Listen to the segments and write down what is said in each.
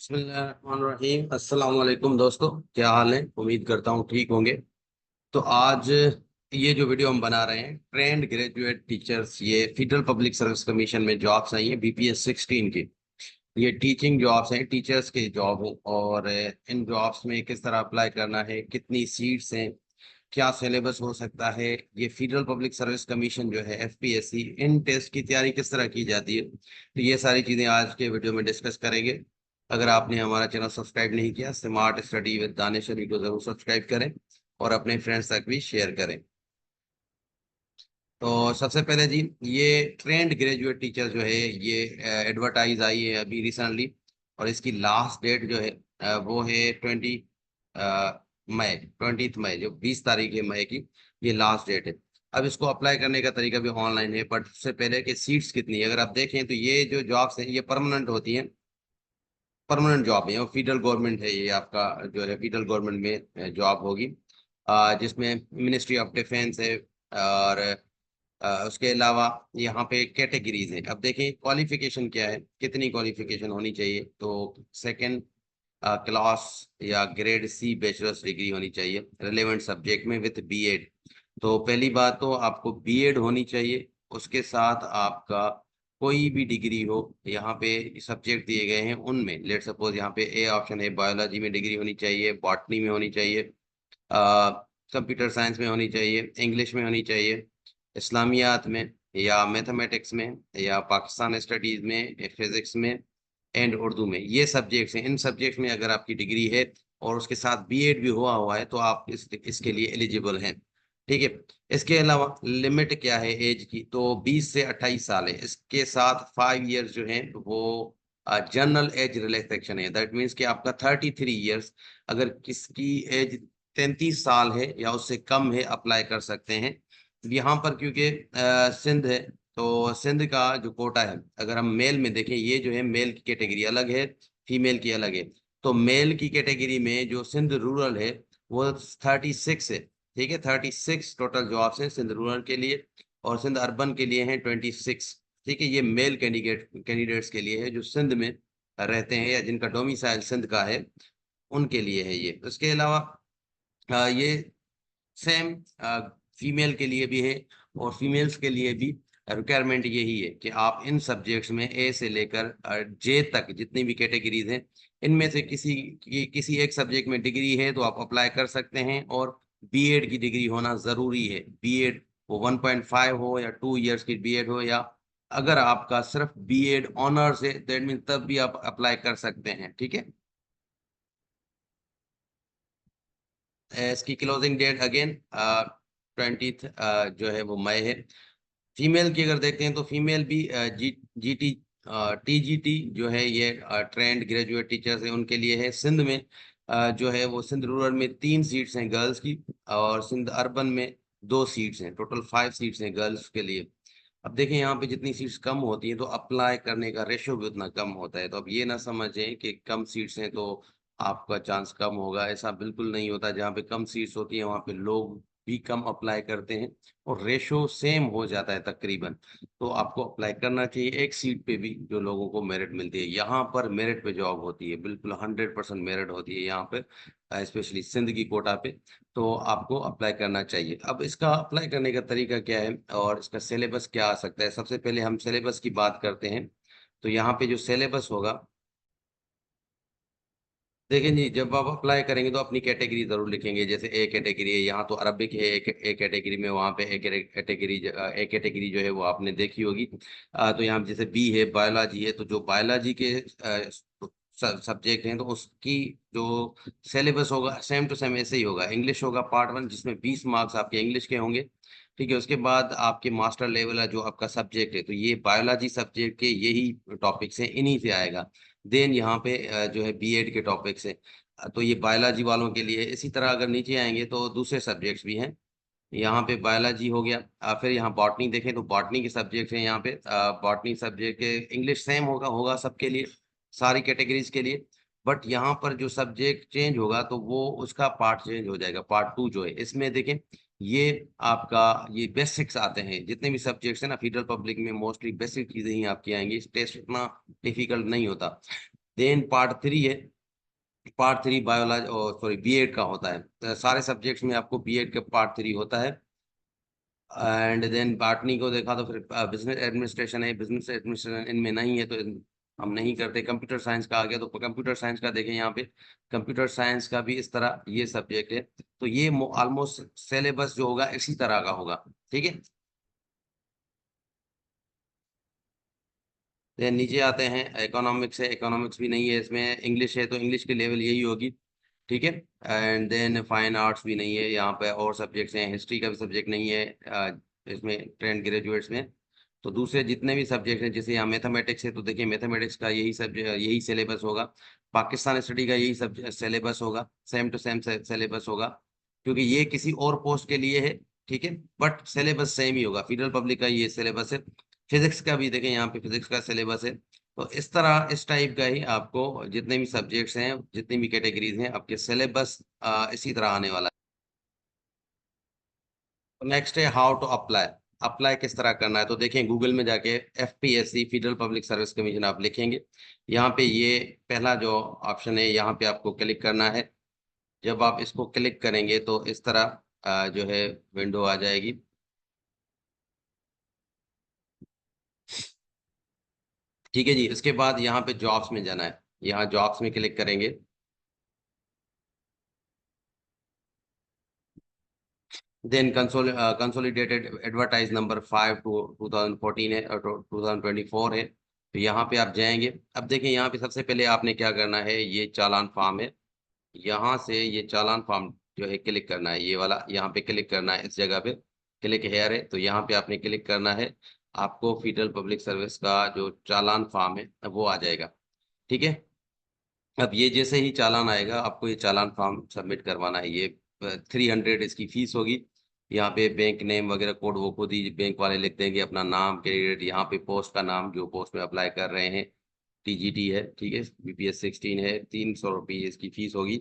बिस्मिल्लाहिर्रहमानिर्रहीम। अस्सलाम वालेकुम दोस्तों, क्या हाल है? उम्मीद करता हूँ ठीक होंगे। तो आज ये जो वीडियो हम बना रहे हैं, ट्रेंड ग्रेजुएट टीचर्स, ये फेडरल पब्लिक सर्विस कमीशन में जॉब्स आई हैं BPS 16 की। ये टीचिंग जॉब्स हैं, टीचर्स के जॉब हैं। और इन जॉब्स में किस तरह अप्लाई करना है, कितनी सीट्स हैं, क्या सिलेबस हो सकता है, ये फेडरल पब्लिक सर्विस कमीशन जो है FPSC, इन टेस्ट की तैयारी किस तरह की जाती है, तो ये सारी चीजें आज के वीडियो में डिस्कस करेंगे। अगर आपने हमारा चैनल सब्सक्राइब नहीं किया, smart study with Danish Ali को जरूर सब्सक्राइब करें और अपने फ्रेंड्स तक भी शेयर करें। तो सबसे पहले जी, ये ट्रेंड ग्रेजुएट टीचर जो है, ये एडवर्टाइज आई है अभी रिसेंटली। और इसकी लास्ट डेट जो है वो है 20 मई जो 20 तारीख है मई की, ये लास्ट डेट है। अब इसको अप्लाई करने का तरीका भी ऑनलाइन है, बट उससे पहले कि सीट्स कितनी है अगर आप देखें तो ये जो जॉब्स हैं ये परमानेंट होती हैं, परमानेंट जॉब है और फेडरल गवर्नमेंट है। ये आपका जो है फेडरल गवर्नमेंट में जॉब होगी, जिसमें मिनिस्ट्री ऑफ डिफेंस है। और उसके अलावा यहाँ पे कैटेगरीज हैं। अब देखें क्वालिफिकेशन क्या है, कितनी क्वालिफिकेशन होनी चाहिए। तो सेकंड क्लास या ग्रेड C बैचलर्स डिग्री होनी चाहिए रिलेवेंट सब्जेक्ट में विथ B.Ed। तो पहली बात तो आपको B.Ed होनी चाहिए, उसके साथ आपका कोई भी डिग्री हो। यहाँ पे सब्जेक्ट दिए गए हैं उनमें, लेट सपोज यहाँ पे A ऑप्शन है, बायोलॉजी में डिग्री होनी चाहिए, बॉटनी में होनी चाहिए, कंप्यूटर साइंस में होनी चाहिए, इंग्लिश में होनी चाहिए, इस्लामियात में, या मैथमेटिक्स में, या पाकिस्तान स्टडीज में, फिजिक्स में एंड उर्दू में। ये सब्जेक्ट्स हैं, इन सब्जेक्ट्स में अगर आपकी डिग्री है और उसके साथ B.Ed भी हुआ हुआ है तो आप इसके लिए एलिजिबल हैं। ठीक है। इसके अलावा लिमिट क्या है एज की, तो 20 से 28 साल है। इसके साथ 5 इयर्स जो है वो जनरल एज रिलैक्सेशन है। दैट मीन्स कि आपका 33 इयर्स, अगर किसकी एज 33 साल है या उससे कम है, अप्लाई कर सकते हैं। यहाँ पर क्योंकि सिंध है, तो सिंध का जो कोटा है, अगर हम मेल में देखें, ये जो है मेल की कैटेगरी अलग है, फीमेल की अलग है। तो मेल की कैटेगरी में जो सिंध रूरल है वो 36 है। ठीक है, 36 टोटल जॉब्स हैं सिंध रूरल के लिए, और सिंध अर्बन के लिए हैं 26। ठीक है, ये मेल कैंडिडेट्स के लिए है जो सिंध में रहते हैं या जिनका डोमिसाइल सिंध का है, उनके लिए है ये। उसके अलावा ये सेम फीमेल के लिए भी है, और फीमेल्स के लिए भी रिक्वायरमेंट यही है कि आप इन सब्जेक्ट्स में A से लेकर J तक जितनी भी कैटेगरीज हैं, इनमें से किसी एक सब्जेक्ट में डिग्री है तो आप अप्लाई कर सकते हैं। और B.Ed की डिग्री होना जरूरी है। B.Ed वो 1.5 हो या 2 इयर्स की B.Ed हो, या अगर आपका सिर्फ B.Ed ऑनर्स है दैट मीन तब भी आप अप्लाई कर सकते हैं। ठीक है। इसकी क्लोजिंग डेट अगेन 20 जो है वो मई है। फीमेल की अगर देखते हैं तो फीमेल भी GT TGT जो है, ये ट्रेंड ग्रेजुएट टीचर्स है, उनके लिए है। सिंध में जो है वो सिंध रूरल में 3 सीट्स हैं गर्ल्स की, और सिंध अर्बन में 2 सीट्स हैं। टोटल 5 सीट्स हैं गर्ल्स के लिए। अब देखें यहाँ पे जितनी सीट्स कम होती हैं तो अप्लाई करने का रेशो भी उतना कम होता है। तो अब ये ना समझें कि कम सीट्स हैं तो आपका चांस कम होगा, ऐसा बिल्कुल नहीं होता। जहाँ पे कम सीट्स होती हैं वहाँ पे लोग भी कम अप्लाई करते हैं और रेशो सेम हो जाता है तकरीबन। तो आपको अप्लाई करना चाहिए एक सीट पे भी जो लोगों को मेरिट मिलती है। यहाँ पर मेरिट पे जॉब होती है, बिल्कुल 100% मेरिट होती है यहाँ पे, स्पेशली सिंध की कोटा पे। तो आपको अप्लाई करना चाहिए। अब इसका अप्लाई करने का तरीका क्या है और इसका सिलेबस क्या आ सकता है, सबसे पहले हम सिलेबस की बात करते हैं। तो यहाँ पे जो सिलेबस होगा, देखें जी, जब आप अप्लाई करेंगे तो अपनी कैटेगरी जरूर लिखेंगे। जैसे ए कैटेगरी है, यहाँ तो अरबिक है ए कैटेगरी में, वहाँ पे ए कैटेगरी जो है वो आपने देखी होगी। तो यहाँ पे जैसे बी है बायोलॉजी है, तो जो बायोलॉजी के सब्जेक्ट हैं तो उसकी जो सिलेबस होगा सेम टू सेम ऐसे ही होगा। इंग्लिश होगा पार्ट 1 जिसमें 20 मार्क्स आपके इंग्लिश के होंगे। ठीक है, उसके बाद आपके मास्टर लेवल है जो आपका सब्जेक्ट है, तो ये बायोलॉजी सब्जेक्ट के यही टॉपिक्स हैं, इन्हीं से आएगा। देन यहाँ पे जो है B.Ed के टॉपिक्स है, तो ये बायोलॉजी वालों के लिए। इसी तरह अगर नीचे आएंगे तो दूसरे सब्जेक्ट्स भी हैं। यहाँ पे बायोलॉजी हो गया। फिर यहाँ बॉटनी देखें तो बॉटनी के सब्जेक्ट्स हैं यहाँ पे। बॉटनी सब्जेक्ट के इंग्लिश सेम होगा होगा सबके लिए, सारी कैटेगरीज के लिए। बट यहाँ पर जो सब्जेक्ट चेंज होगा तो वो उसका पार्ट चेंज हो जाएगा। पार्ट 2 जो है इसमें देखें, ये आपका ये बेसिक्स आते हैं। जितने भी सब्जेक्ट्स हैं ना फेडरल पब्लिक में, मोस्टली बेसिक चीजें ही आपकी आएंगी। टेस्ट इतना डिफिकल्ट नहीं होता। देन पार्ट 3 है, पार्ट 3 बायोलॉजी और सॉरी बीएड का होता है। तो सारे सब्जेक्ट्स में आपको बीएड का पार्ट 3 होता है। एंड देन बॉटनी को देखा तो फिर बिजनेस एडमिनिस्ट्रेशन है, बिजनेस एडमिनिस्ट्रेशन इनमें नहीं है तो हम नहीं करते। कंप्यूटर साइंस का आ गया, तो कंप्यूटर साइंस का देखें यहाँ पे, कंप्यूटर साइंस का भी इस तरह ये सब्जेक्ट है। तो ये ऑलमोस्ट सिलेबस जो होगा इसी तरह का होगा, ठीक है। देन नीचे आते हैं, इकोनॉमिक्स है, इकोनॉमिक्स भी नहीं है इसमें। इंग्लिश है तो इंग्लिश की लेवल यही होगी, ठीक है। एंड देन फाइन आर्ट्स भी नहीं है यहाँ पे, और सब्जेक्ट्स हैं, हिस्ट्री का भी सब्जेक्ट नहीं है इसमें ट्रेंड ग्रेजुएट्स में। तो दूसरे जितने भी सब्जेक्ट हैं, जैसे यहाँ मैथमेटिक्स है तो देखिए मैथमेटिक्स का यही सब्जेक्ट, यही सिलेबस होगा। पाकिस्तान स्टडी का यही सब सिलेबस होगा, सेम टू सेम सिलेबस होगा, क्योंकि ये किसी और पोस्ट के लिए है, ठीक है। बट सिलेबस सेम ही होगा, फेडरल पब्लिक का ये सिलेबस है। फिजिक्स का भी देखें यहाँ पे, फिजिक्स का सिलेबस है। तो इस तरह इस टाइप का ही आपको जितने भी सब्जेक्ट्स हैं, जितनी भी कैटेगरीज हैं, आपके सिलेबस इसी तरह आने वाला है। नेक्स्ट है हाउ टू अप्लाई। अप्लाई किस तरह करना है, तो देखें गूगल में जाके FPSC federal public service commission आप लिखेंगे। यहाँ पे ये पहला जो ऑप्शन है, यहाँ पे आपको क्लिक करना है। जब आप इसको क्लिक करेंगे तो इस तरह जो है विंडो आ जाएगी। ठीक है जी, इसके बाद यहाँ पे जॉब्स में जाना है, यहाँ जॉब्स में क्लिक करेंगे। Then consolidated advertise number 5 to 2014 है और 2024 है, तो यहाँ पे आप जाएंगे। अब देखिए यहाँ पे सबसे पहले आपने क्या करना है, ये चालान फॉर्म है, यहाँ से ये चालान फॉर्म जो है क्लिक करना है, ये वाला यहाँ पे क्लिक करना है, इस जगह पे क्लिक हेयर है, तो यहाँ पे आपने क्लिक करना है। आपको फेडरल पब्लिक सर्विस का जो चालान फॉर्म है वो आ जाएगा, ठीक है। अब ये जैसे ही चालान आएगा, आपको ये चालान फॉर्म सबमिट करवाना है। ये 300 इसकी फीस होगी। यहाँ पे बैंक नेम वगैरह कोड वो खुद ही बैंक वाले लिख देंगे, अपना नाम, कैंडिडेट, यहाँ पे पोस्ट का नाम, जो पोस्ट में अप्लाई कर रहे हैं, टीजीटी है, ठीक है, बीपीएस 16 है, 300 रुपये इसकी फीस होगी।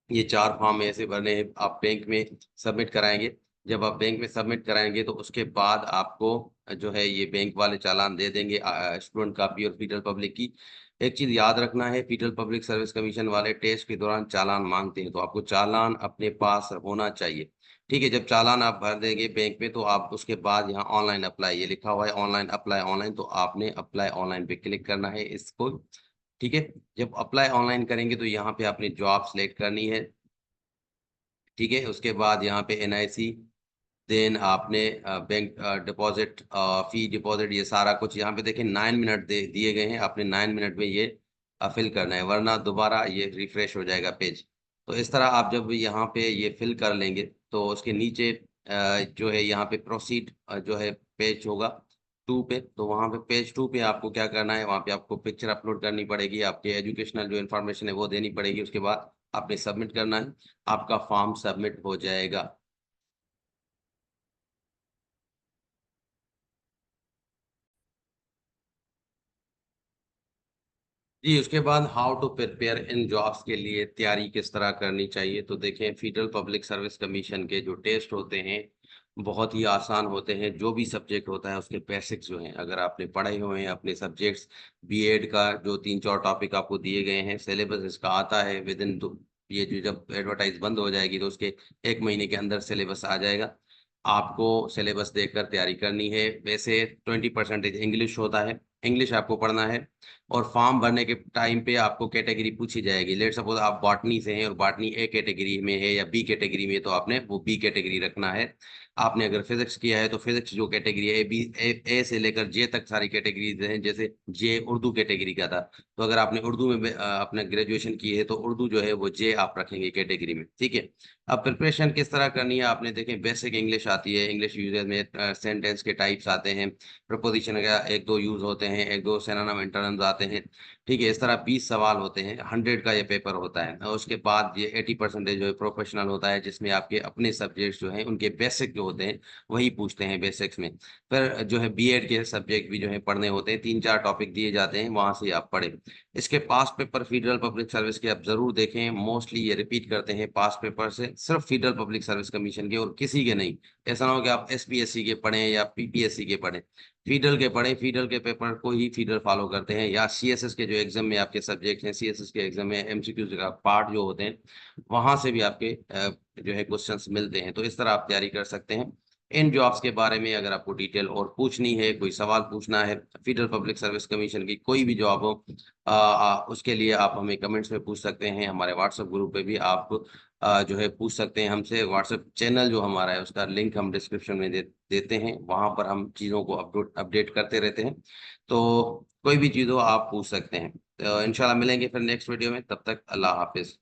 ये 4 फॉर्म ऐसे भरने हैं, आप बैंक में सबमिट कराएंगे। जब आप बैंक में सबमिट कराएंगे तो उसके बाद आपको जो है ये बैंक वाले चालान दे देंगे, स्टूडेंट कॉपी और फेडरल पब्लिक की। एक चीज याद रखना है, फेडरल पब्लिक सर्विस कमीशन वाले टेस्ट के दौरान चालान मांगते हैं, तो आपको चालान अपने पास होना चाहिए, ठीक है। जब चालान आप भर देंगे बैंक में, तो आप उसके बाद यहाँ ऑनलाइन अप्लाई, ये लिखा हुआ है ऑनलाइन अप्लाई ऑनलाइन, तो आपने अप्लाई ऑनलाइन पे क्लिक करना है इसको, ठीक है। जब अप्लाई ऑनलाइन करेंगे तो यहाँ पे आपने जॉब सेलेक्ट करनी है, ठीक है। उसके बाद यहाँ पे एनआईसी, देन आपने बैंक डिपॉजिट, फी डिपॉजिट, ये सारा कुछ यहाँ पे देखें 9 मिनट दे दिए गए हैं, आपने 9 मिनट में ये फिल करना है, वरना दोबारा ये रिफ्रेश हो जाएगा पेज। तो इस तरह आप जब यहाँ पे ये फिल कर लेंगे तो उसके नीचे जो है यहाँ पे प्रोसीड जो है पेज होगा 2 पे, तो वहाँ पे पेज 2 पे आपको क्या करना है, वहाँ पे आपको पिक्चर अपलोड करनी पड़ेगी, आपके एजुकेशनल जो इन्फॉर्मेशन है वो देनी पड़ेगी। उसके बाद आपने सबमिट करना है, आपका फॉर्म सबमिट हो जाएगा। जी, उसके बाद how to prepare in jobs के लिए तैयारी किस तरह करनी चाहिए, तो देखें फेडरल पब्लिक सर्विस कमीशन के जो टेस्ट होते हैं बहुत ही आसान होते हैं। जो भी सब्जेक्ट होता है उसके बेसिक्स जो हैं, अगर आपने पढ़े हुए हैं अपने सब्जेक्ट्स, बीएड का जो 3 4 टॉपिक आपको दिए गए हैं, सिलेबस इसका आता है विद इन, तो ये जो जब एडवर्टाइज बंद हो जाएगी तो उसके 1 महीने के अंदर सिलेबस आ जाएगा। आपको सिलेबस देखकर तैयारी करनी है। वैसे 20% इंग्लिश होता है, इंग्लिश आपको पढ़ना है। और फॉर्म भरने के टाइम पे आपको कैटेगरी पूछी जाएगी, लेट सपोज आप बॉटनी से हैं और बॉटनी ए कैटेगरी में है या बी कैटेगरी में है, तो आपने वो बी कैटेगरी रखना है। आपने अगर फिजिक्स किया है तो फिजिक्स जो कैटेगरी है, ए से लेकर जे तक सारी कैटेगरीज हैं, जैसे जे उर्दू कैटेगरी का था, तो अगर आपने उर्दू में अपने ग्रेजुएशन की है तो उर्दू जो है वो जे आप रखेंगे कैटेगरी में, ठीक है। अब प्रिपरेशन किस तरह करनी है, आपने देखें बेसिक इंग्लिश आती है, इंग्लिश यूजेस में सेंटेंस के टाइप्स आते हैं, प्रपोजिशन का 1 2 यूज होते हैं, 1 2 सिनोनिम एंटोनिम्स आते हैं, ठीक है। इस तरह 20 सवाल होते हैं, 100 का ये पेपर होता है। और उसके बाद ये 80% जो है प्रोफेशनल होता है, जिसमें आपके अपने सब्जेक्ट्स जो हैं उनके बेसिक जो होते हैं वही पूछते हैं बेसिक्स में। फिर जो है बीएड के सब्जेक्ट भी जो है पढ़ने होते हैं, 3 4 टॉपिक दिए जाते हैं, वहां से आप पढ़ें। इसके पास पेपर फेडरल पब्लिक सर्विस के आप जरूर देखें, मोस्टली ये रिपीट करते हैं पास पेपर से, सिर्फ फेडरल पब्लिक सर्विस कमीशन के और किसी के नहीं। ऐसा ना हो कि आप एसपीएससी के पढ़ें या पीपीएससी के पढ़ें, फीडर के पढ़ें, फीडर के पेपर को ही फीडर फॉलो करते हैं, या सीएसएस के जो एग्जाम में आपके सब्जेक्ट हैं, सीएसएस के एग्जाम में एमसीक्यू का पार्ट जो होते हैं, वहां से भी आपके जो है क्वेश्चंस मिलते हैं। तो इस तरह आप तैयारी कर सकते हैं। इन जॉब्स के बारे में अगर आपको डिटेल और पूछनी है, कोई सवाल पूछना है, फेडरल पब्लिक सर्विस कमीशन की कोई भी जॉब हो, उसके लिए आप हमें कमेंट्स में पूछ सकते हैं। हमारे व्हाट्सएप ग्रुप पे भी आप जो है पूछ सकते हैं हमसे। व्हाट्सएप चैनल जो हमारा है उसका लिंक हम डिस्क्रिप्शन में देते हैं, वहां पर हम चीज़ों को अपडेट अपडेट करते रहते हैं। तो कोई भी चीज़ हो आप पूछ सकते हैं। तो इंशाल्लाह मिलेंगे फिर नेक्स्ट वीडियो में, तब तक अल्लाह हाफिज।